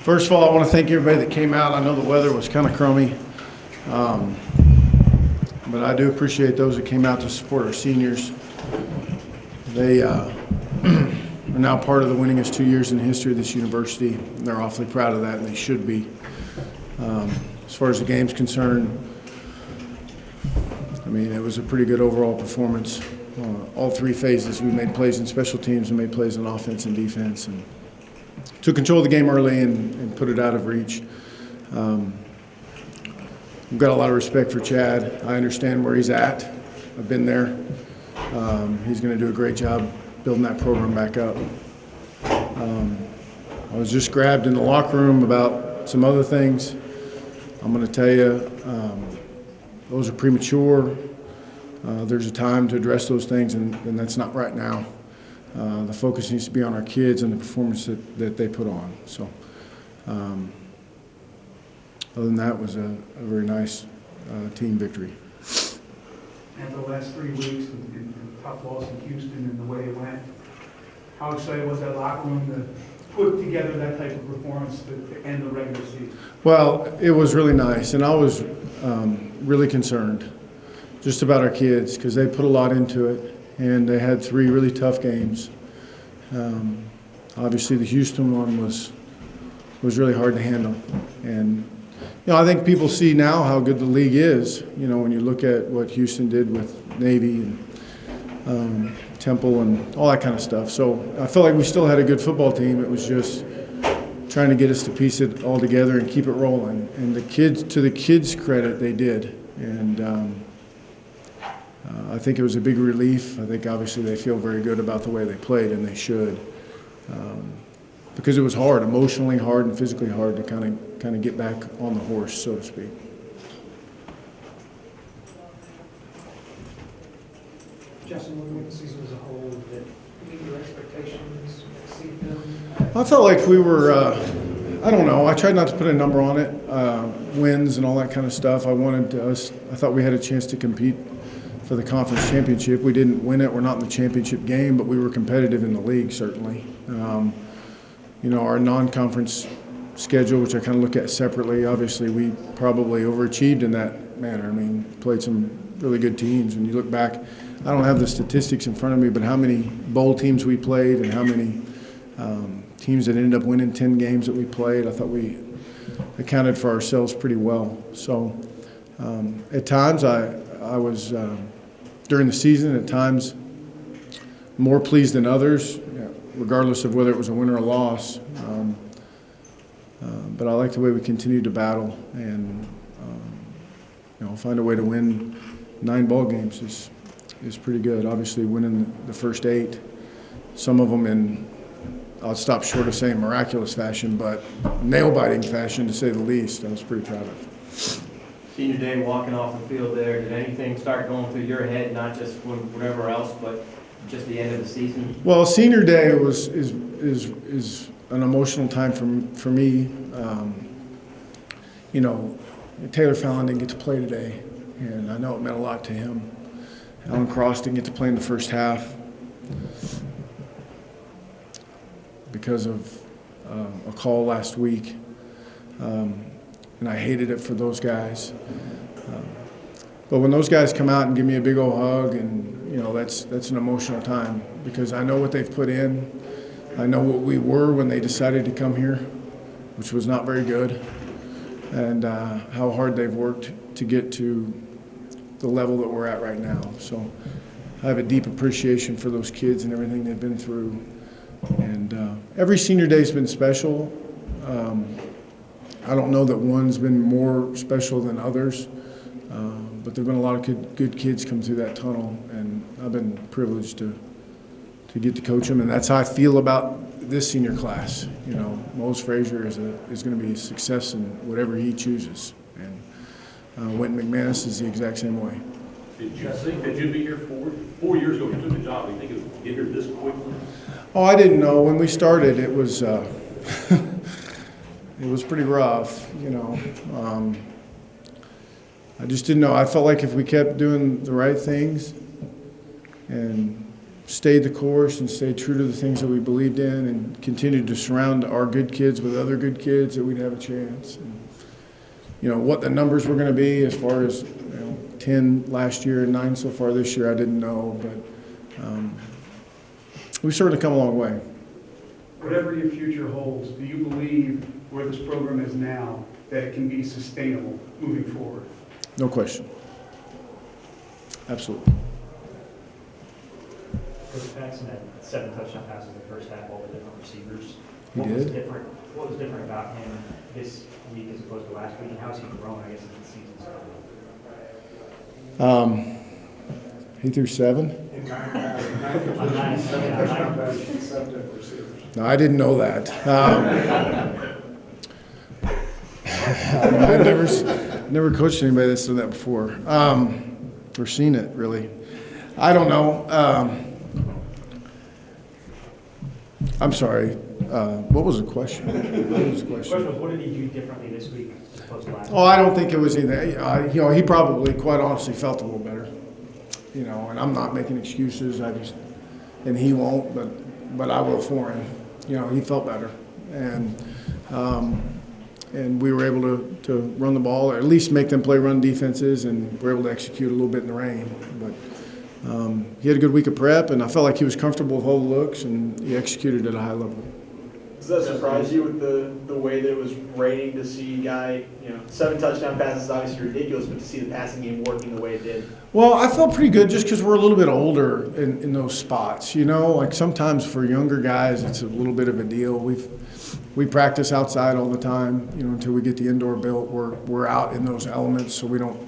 First of all, I want to thank everybody that came out. I know the weather was kind of crummy, but I do appreciate those that came out to support our seniors. They are now part of the winningest 2 years in the history of this university. They're awfully proud of that, and they should be. As far as the game's concerned, I mean, it was a pretty good overall performance. All three phases, we made plays in special teams and made plays on offense and defense, and took control of the game early and put it out of reach. We've got a lot of respect for Chad. I understand where he's at. I've been there. He's going to do a great job building that program back up. I was just grabbed in the locker room about some other things. I'm going to tell you, those are premature. There's a time to address those things, and that's not right now. The focus needs to be on our kids and the performance that they put on. So, other than that, it was a very nice team victory. After the last 3 weeks and tough loss in Houston and the way it went, how excited was that locker room to put together that type of performance to end the regular season? Well, it was really nice, and I was really concerned just about our kids because they put a lot into it, and they had 3 really tough games. Obviously, the Houston one was really hard to handle, and I think people see now how good the league is. When you look at what Houston did with Navy and Temple and all that kind of stuff. So I felt like we still had a good football team. It was just trying to get us to piece it all together and keep it rolling. And to the kids' credit, they did. And I think it was a big relief. I think obviously they feel very good about the way they played, and they should. Because it was hard, emotionally hard and physically hard to kind of get back on the horse, so to speak. Justin, looking at the season as a whole, did meet your expectations, exceed them? I felt like we were, I don't know, I tried not to put a number on it, wins and all that kind of stuff. I thought we had a chance to compete for the conference championship. We didn't win it, we're not in the championship game, but we were competitive in the league, certainly. Our non-conference schedule, which I kind of look at separately, obviously we probably overachieved in that manner. I mean, played some really good teams. When you look back, I don't have the statistics in front of me, but how many bowl teams we played and how many teams that ended up winning 10 games that we played, I thought we accounted for ourselves pretty well. So at times I was, during the season, at times more pleased than others, regardless of whether it was a win or a loss. But I like the way we continued to battle and find a way to win 9 ball games is pretty good. Obviously, winning the first 8, some of them in, I'll stop short of saying miraculous fashion, but nail-biting fashion, to say the least. I was pretty proud of. Senior day, walking off the field there, did anything start going through your head, not just whatever else, but just the end of the season? Well, senior day is an emotional time for me. Taylor Fallon didn't get to play today, and I know it meant a lot to him. Alan Cross didn't get to play in the first half because of a call last week, and I hated it for those guys. But when those guys come out and give me a big old hug, and that's an emotional time because I know what they've put in. I know what we were when they decided to come here, which was not very good, and how hard they've worked to get to the level that we're at right now. So I have a deep appreciation for those kids and everything they've been through. And every senior day's been special. I don't know that one's been more special than others, but there have been a lot of good kids come through that tunnel, and I've been privileged to get to coach them, and that's how I feel about this senior class. Mose Frazier is going to be a success in whatever he chooses, and Wynton McManus is the exact same way. Did you think that you'd be here 4 years ago? You took the job. Do you think it would get here this quickly? Oh, I didn't know. When we started, it was it was pretty rough. I just didn't know. I felt like if we kept doing the right things and stayed the course and stayed true to the things that we believed in and continued to surround our good kids with other good kids, that we'd have a chance. And, you know, what the numbers were going to be as far as, 10 last year and 9 so far this year, I didn't know, but we've certainly come a long way. Whatever your future holds, do you believe where this program is now, that it can be sustainable moving forward? No question. Absolutely. Coach Paxson had 7 touchdown passes in the first half, all the different receivers. He What was did? different? What was different about him this week as opposed to last week, and how's he grown, I guess, as the season started? He threw 7. No, I didn't know that. I've never coached anybody that's done that before, or seen it, really. I don't know. I'm sorry. What was the question? What was the The question? question was, what did he do differently this week as opposed to last week? Oh, I don't think it was anything. He probably, quite honestly, felt a little better. And I'm not making excuses. And he won't, but I will for him. He felt better, and we were able to run the ball, or at least make them play run defenses, and we're able to execute a little bit in the rain. But he had a good week of prep, and I felt like he was comfortable with all the looks, and he executed at a high level. Does that surprise you with the way that it was raining to see a guy, 7 touchdown passes is obviously ridiculous, but to see the passing game working the way it did? Well, I felt pretty good just because we're a little bit older in those spots. Like sometimes for younger guys, it's a little bit of a deal. We practice outside all the time, until we get the indoor built. We're out in those elements, so we don't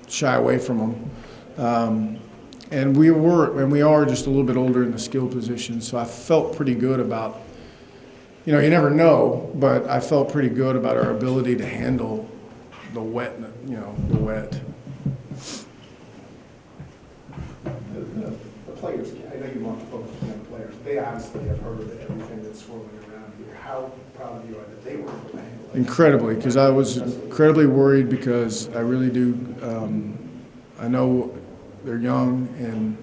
shy away from them. And we are just a little bit older in the skill position, so I felt pretty good about. You never know, but I felt pretty good about our ability to handle the wet, the wet. The players, I know you want to focus on the players. They obviously have heard of everything that's swirling around here. How proud of you are that they were able to handle it? Incredibly, because I was incredibly worried, because I really do. I know they're young and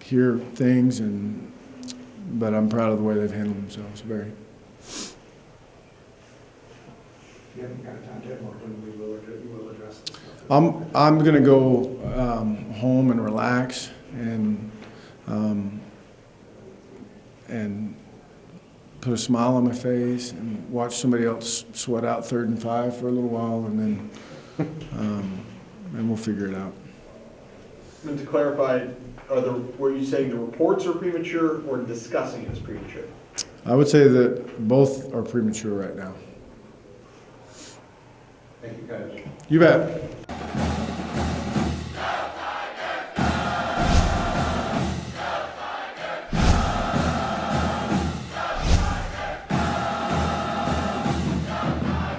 hear things, but I'm proud of the way they've handled themselves. Very. You haven't got time to have more when you will address this. I'm going to go home and relax and put a smile on my face and watch somebody else sweat out 3rd and 5 for a little while, and then we'll figure it out. And to clarify, were you saying the reports are premature or discussing it is premature? I would say that both are premature right now. Thank you, Coach. You bet.